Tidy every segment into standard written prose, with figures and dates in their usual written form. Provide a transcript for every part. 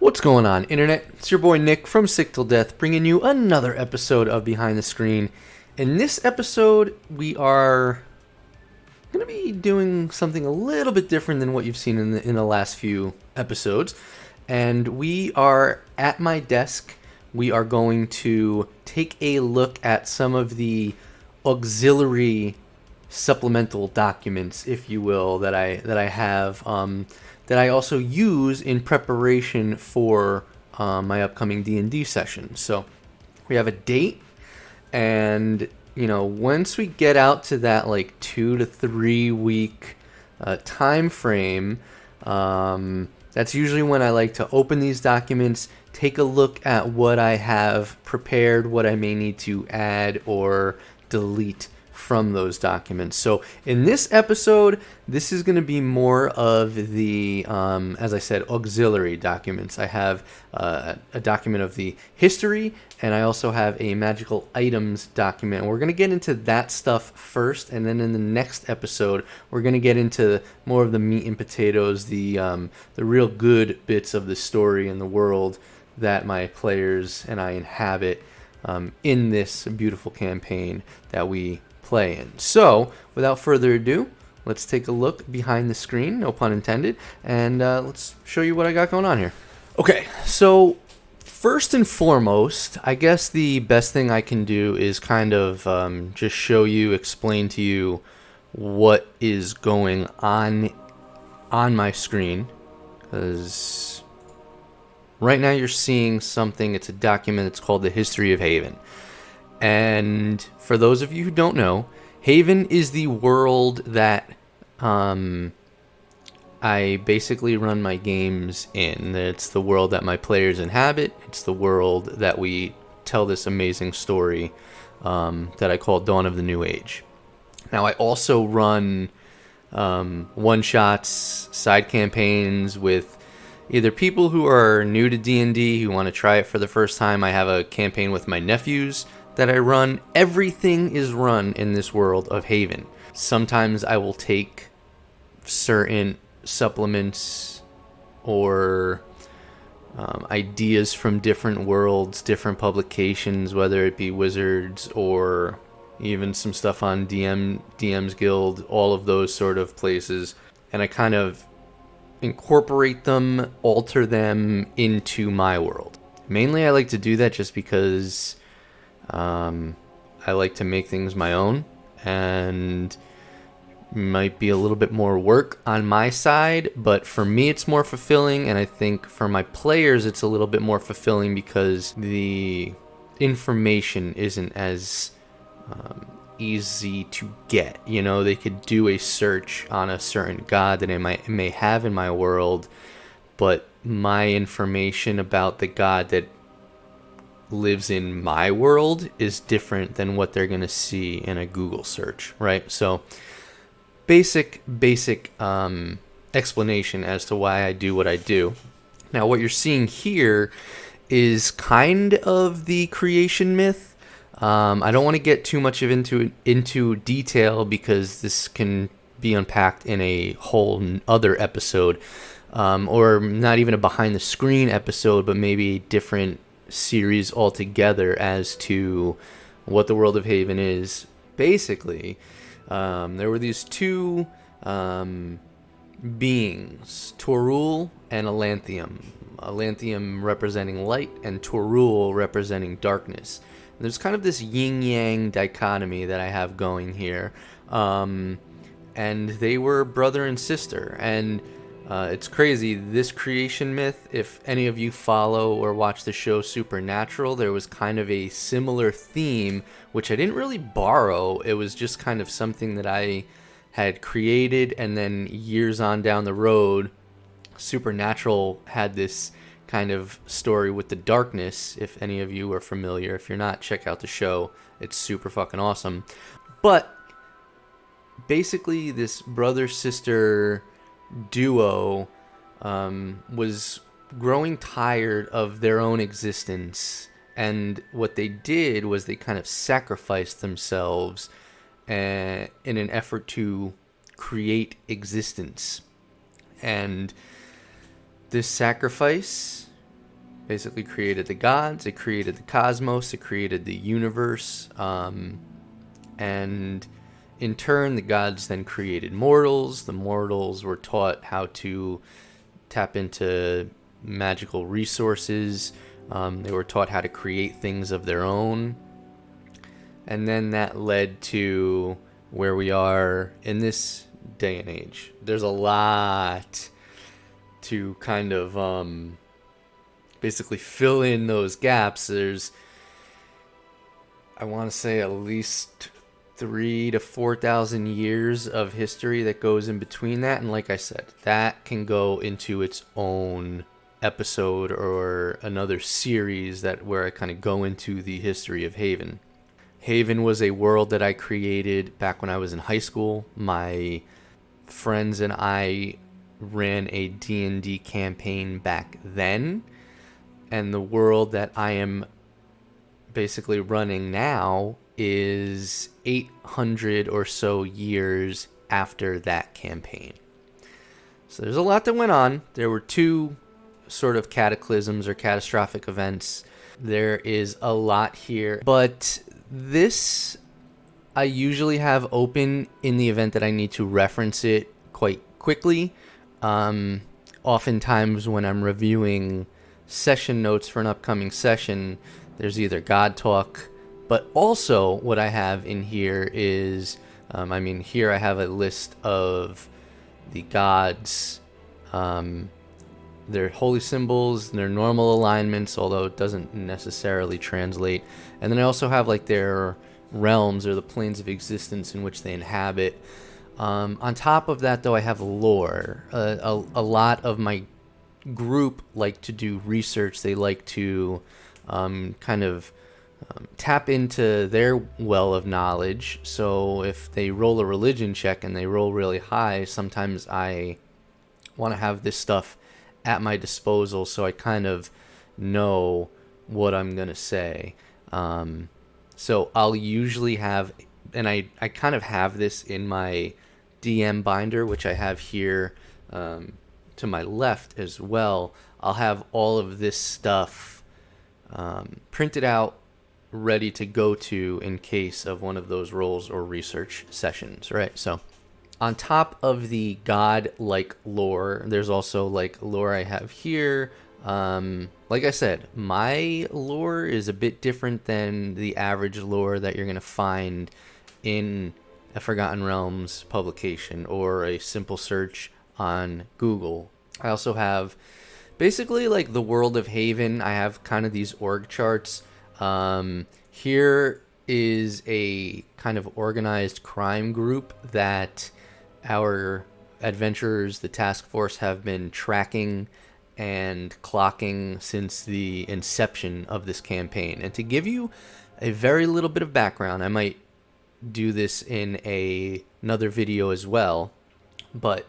What's going on, Internet? It's your boy Nick from Sick Till Death, bringing you another episode of Behind the Screen. In this episode, we are going to be doing something a little bit different than what you've seen in the last few episodes. And we are at my desk. We are going to take a look at some of the auxiliary supplemental documents, if you will, that I have, that I also use in preparation for my upcoming D&D session. So we have a date, and once we get out to that like 2 to 3 week time frame, that's usually when I like to open these documents, take a look at what I have prepared, what I may need to add or delete from those documents. So in this episode, this is going to be more of the, as I said, auxiliary documents. I have a document of the history, and I also have a magical items document. We're going to get into that stuff first, and then in the next episode, we're going to get into more of the meat and potatoes, the real good bits of the story and the world that my players and I inhabit in this beautiful campaign that we play in. So, without further ado, let's take a look behind the screen, no pun intended, and let's show you what I got going on here. Okay, so first and foremost, I guess the best thing I can do is kind of just show you, explain to you what is going on my screen, because right now you're seeing something. It's a document. It's called The History of Haven. And for those of you who don't know, Haven is the world that I basically run my games in. It's the world that my players inhabit. It's the world that we tell this amazing story that I call Dawn of the New Age. Now, I also run one-shots, side campaigns with either people who are new to D&D who want to try it for the first time. I have a campaign with my nephews that I run. Everything is run in this world of Haven. Sometimes I will take certain supplements or ideas from different worlds, different publications, whether it be Wizards or even some stuff on DM's Guild, all of those sort of places, and I kind of incorporate them, alter them into my world. Mainly I like to do that just because I like to make things my own, and might be a little bit more work on my side, but for me it's more fulfilling, and I think for my players it's a little bit more fulfilling because the information isn't as easy to get. They could do a search on a certain god that I may have in my world, but my information about the god that lives in my world is different than what they're going to see in a Google search, right? So basic explanation as to why I do what I do. Now, what you're seeing here is kind of the creation myth. I don't want to get too much into detail because this can be unpacked in a whole other episode, or not even a behind the screen episode, but maybe a different series altogether as to what the world of Haven is. Basically, there were these two beings, Torul and Elanthium. Elanthium representing light and Torul representing darkness. There's kind of this yin-yang dichotomy that I have going here. And they were brother and sister. And it's crazy. This creation myth, if any of you follow or watch the show Supernatural, there was kind of a similar theme, which I didn't really borrow. It was just kind of something that I had created, and then years on down the road, Supernatural had this kind of story with the darkness. If any of you are familiar, if you're not, check out the show. It's super fucking awesome. But basically, this brother-sister duo was growing tired of their own existence, and what they did was they kind of sacrificed themselves in an effort to create existence. And this sacrifice basically created the gods, it created the cosmos, it created the universe, and in turn, the gods then created mortals. The mortals were taught how to tap into magical resources. They were taught how to create things of their own. And then that led to where we are in this day and age. There's a lot to kind of basically fill in those gaps. There's, I want to say, at least 3,000 to 4,000 years of history that goes in between that. And like I said, that can go into its own episode or another series where I kind of go into the history of Haven. Haven was a world that I created back when I was in high school. My friends and I ran a D&D campaign back then, and the world that I am basically running now is 800 or so years after that campaign. So there's a lot that went on. There were 2 sort of cataclysms or catastrophic events. There is a lot here, but this I usually have open in the event that I need to reference it quite quickly. Oftentimes when I'm reviewing session notes for an upcoming session, there's either God talk, but also what I have in here is, here I have a list of the gods, their holy symbols, their normal alignments, although it doesn't necessarily translate. And then I also have like their realms or the planes of existence in which they inhabit. On top of that, though, I have lore. A lot of my group like to do research. They like to tap into their well of knowledge. So if they roll a religion check and they roll really high, sometimes I want to have this stuff at my disposal so I kind of know what I'm going to say. So I'll usually have, and I kind of have this in my DM binder, which I have here to my left as well. I'll have all of this stuff printed out, ready to go to in case of one of those rolls or research sessions, right? So on top of the god-like lore, there's also like lore I have here. Like I said, my lore is a bit different than the average lore that you're going to find in a Forgotten Realms publication or a simple search on Google. I also have basically like the world of Haven. I have kind of these org charts. Here is a kind of organized crime group that our adventurers, the task force, have been tracking and clocking since the inception of this campaign. And to give you a very little bit of background, I might do this in another video as well, but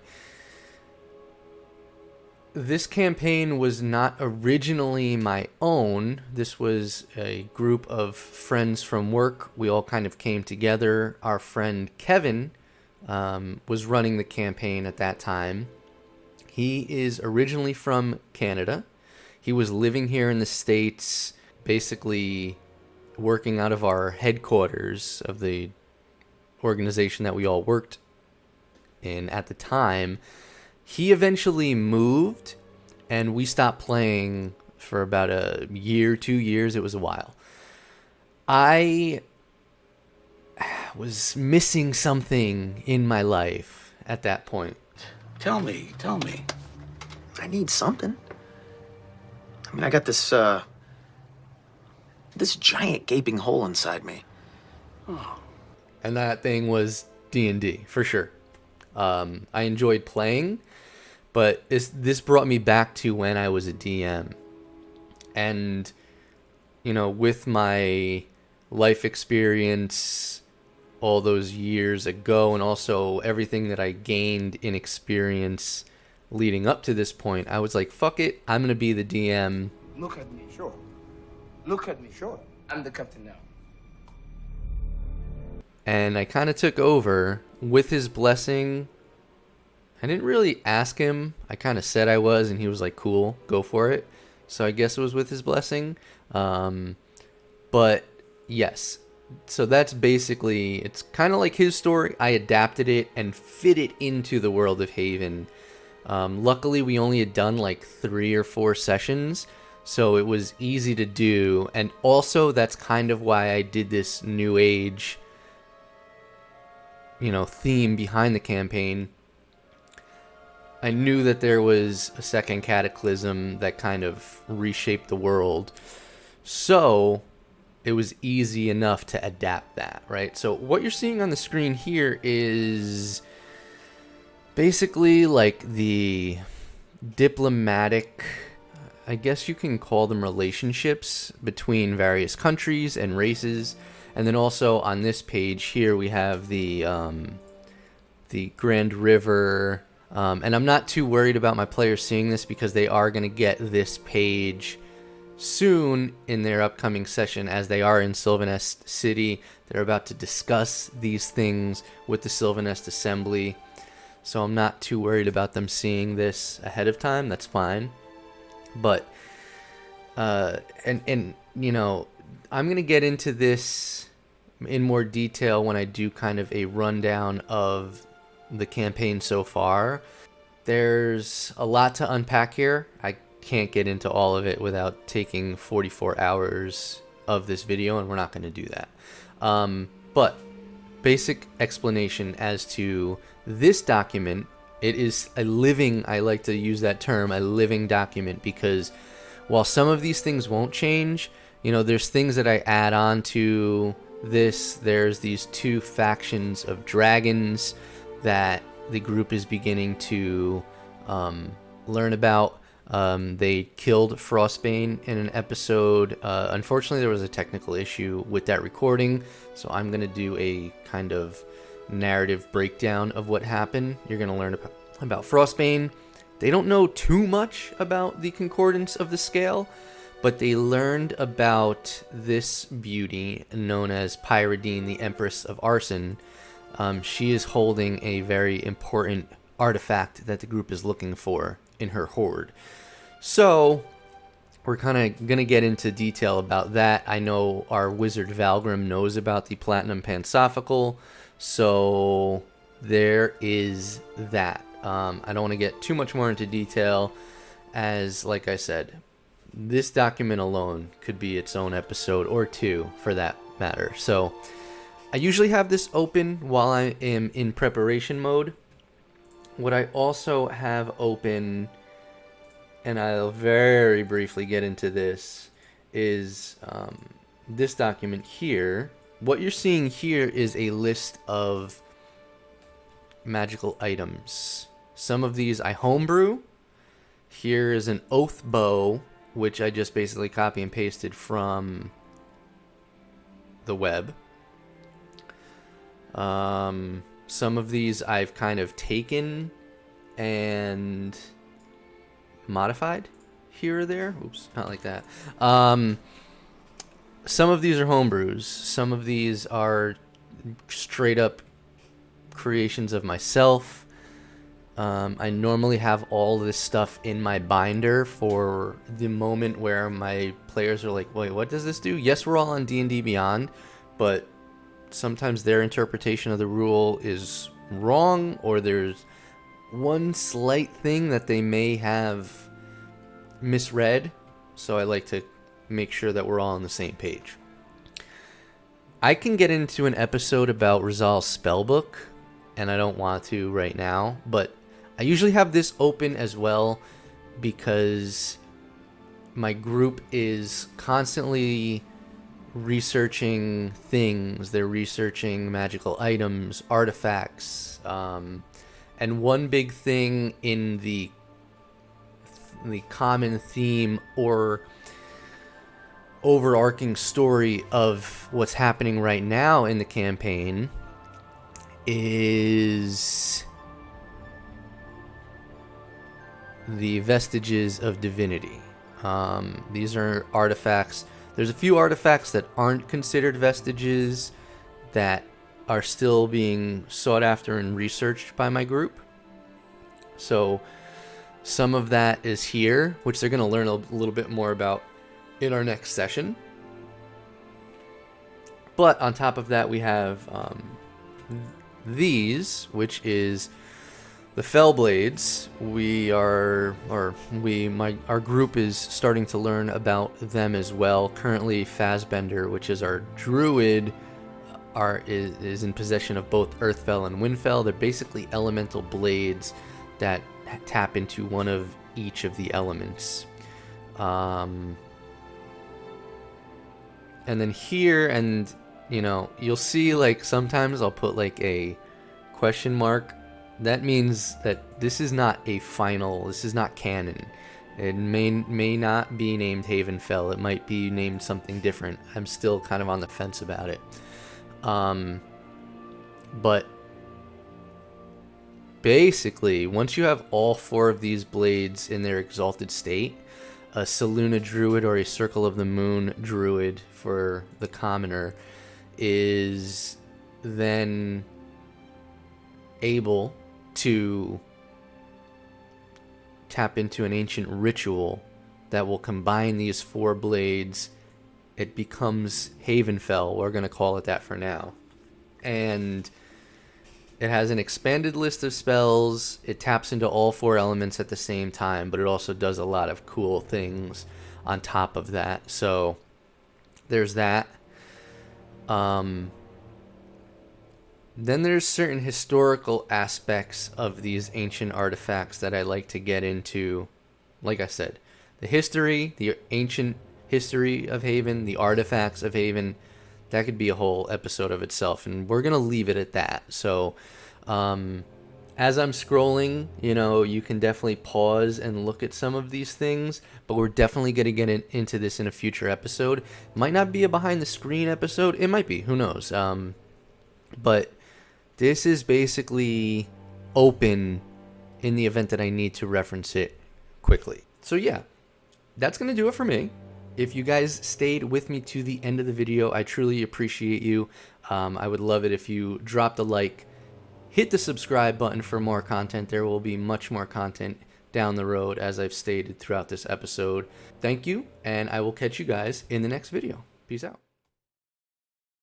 this campaign was not originally my own. This was a group of friends from work. We all kind of came together. Our friend Kevin was running the campaign at that time. He is originally from Canada. He was living here in the States, basically working out of our headquarters of the organization that we all worked in at the time. He eventually moved, and we stopped playing for about a year, 2 years. It was a while. I was missing something in my life at that point. Tell me. I need something. I mean, I got this giant gaping hole inside me. Oh. And that thing was D&D, for sure. I enjoyed playing, but this brought me back to when I was a DM. And, with my life experience all those years ago, and also everything that I gained in experience leading up to this point, I was like, fuck it, I'm going to be the DM. Look at me, sure. Look at me, sure. I'm the captain now. And I kind of took over with his blessing. I didn't really ask him. I kind of said I was, and he was like, cool, go for it. so I guess it was with his blessing. But yes, so that's basically, it's kind of like his story. I adapted it and fit it into the world of Haven. Luckily, we only had done like 3 or 4 sessions, so it was easy to do. And also, that's kind of why I did this New Age, theme behind the campaign. I knew that there was a second cataclysm that kind of reshaped the world. So it was easy enough to adapt that, right? So what you're seeing on the screen here is basically like the diplomatic, I guess you can call them, relationships between various countries and races. And then also on this page here we have the Grand River, and I'm not too worried about my players seeing this because they are going to get this page soon in their upcoming session, as they are in Sylvanest City. They're about to discuss these things with the Sylvanest Assembly, so I'm not too worried about them seeing this ahead of time. That's fine. But I'm gonna get into this in more detail when I do kind of a rundown of the campaign so far. There's a lot to unpack here. I can't get into all of it without taking 44 hours of this video, and we're not going to do that. But basic explanation as to this document. It is a living, I like to use that term, a living document, because while some of these things won't change, there's things that I add on to this. There's these 2 factions of dragons that the group is beginning to learn about. They killed Frostbane in an episode. Unfortunately, there was a technical issue with that recording, so I'm going to do a kind of narrative breakdown of what happened. You're going to learn about Frostbane. They don't know too much about the concordance of the scale, but they learned about this beauty known as Pyridine, the Empress of Arson. She is holding a very important artifact that the group is looking for in her hoard. So we're kind of going to get into detail about that. I know our wizard Valgrim knows about the Platinum Pansophical, so there is that. I don't want to get too much more into detail, as like I said, this document alone could be its own episode or 2 for that matter. So I usually have this open while I am in preparation mode. What I also have open, and I'll very briefly get into this, is this document here. What you're seeing here is a list of magical items. Some of these I homebrew. Here is an oath bow, which I just basically copy and pasted from the web. Some of these I've kind of taken and modified here or there. Oops, not like that. Some of these are homebrews. Some of these are straight up creations of myself. I normally have all this stuff in my binder for the moment where my players are like, wait, what does this do? Yes, we're all on D&D Beyond, but sometimes their interpretation of the rule is wrong, or there's one slight thing that they may have misread. So I like to make sure that we're all on the same page. I can get into an episode about Rizal's spellbook, and I don't want to right now, but I usually have this open as well because my group is constantly researching things. They're researching magical items, artifacts, and one big thing in the common theme or overarching story of what's happening right now in the campaign is the vestiges of divinity. These are artifacts. There's a few artifacts that aren't considered vestiges that are still being sought after and researched by my group. So Some of that is here, which they're going to learn a little bit more about in our next session. But on top of that, we have these, which is the Fell Blades. Our group is starting to learn about them as well. Currently, Fazbender, which is our druid, is in possession of both Earthfell and Windfell. They're basically elemental blades that tap into one of each of the elements. And then here, and you know, you'll see like sometimes I'll put like a question mark. That means that this is not a final, this is not canon. It may not be named Havenfell. It might be named something different. I'm still kind of on the fence about it. But basically, once you have all 4 of these blades in their exalted state, a Selûne Druid or a Circle of the Moon Druid for the commoner is then able to tap into an ancient ritual that will combine these 4 blades. It becomes Havenfell. We're going to call it that for now. And it has an expanded list of spells. It taps into all 4 elements at the same time, but it also does a lot of cool things on top of that. So there's that. Then there's certain historical aspects of these ancient artifacts that I like to get into. Like I said, the history, the ancient history of Haven, the artifacts of Haven, that could be a whole episode of itself, and we're gonna leave it at that. So as I'm scrolling, you know, you can definitely pause and look at some of these things, but we're definitely gonna get into this in a future episode. It might not be a behind the screen episode, it might be, who knows. But this is basically open in the event that I need to reference it quickly. So yeah, that's going to do it for me. If you guys stayed with me to the end of the video, I truly appreciate you. I would love it if you dropped a like, hit the subscribe button for more content. There will be much more content down the road, as I've stated throughout this episode. Thank you, and I will catch you guys in the next video. Peace out.